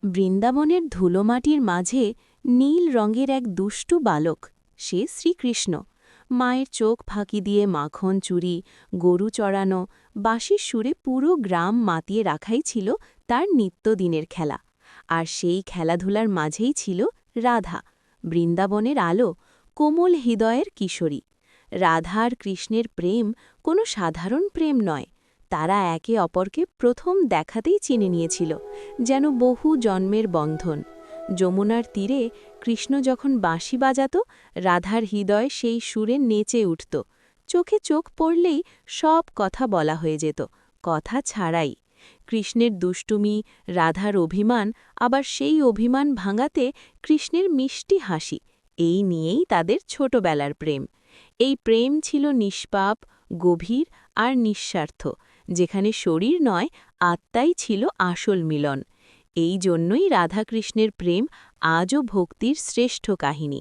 বৃন্দাবনের ধুলোমাটির মাঝে নীল রঙের এক দুষ্টু বালক, সে শ্রীকৃষ্ণ। মায়ের চোখ ফাঁকি দিয়ে মাখন চুরি, গরু চড়ানো, বাঁশির সুরে পুরো গ্রাম মাতিয়ে রাখাই ছিল তার নিত্যদিনের খেলা। আর সেই খেলাধুলার মাঝেই ছিল রাধা, বৃন্দাবনের আলো, কোমল হৃদয়ের কিশোরী। রাধা আর কৃষ্ণের প্রেম কোনো সাধারণ প্রেম নয়, তারা একে অপরকে প্রথম দেখাতেই চিনে নিয়েছিল, যেন বহু জন্মের বন্ধন। যমুনার তীরে কৃষ্ণ যখন বাঁশি বাজাত, রাধার হৃদয় সেই সুরে নেচে উঠত। চোখে চোখ পড়লেই সব কথা বলা হয়ে যেত, কথা ছাড়াই। কৃষ্ণের দুষ্টুমি, রাধার অভিমান, আবার সেই অভিমান ভাঙাতে কৃষ্ণের মিষ্টি হাসি, এই নিয়েই তাদের ছোটবেলার প্রেম। এই প্রেম ছিল নিষ্পাপ, গভীর আর নিঃস্বার্থ, যেখানে শরীর নয়, আত্মাই ছিল আসল মিলন। এই জন্যই রাধাকৃষ্ণের প্রেম আজও ভক্তির শ্রেষ্ঠ কাহিনী।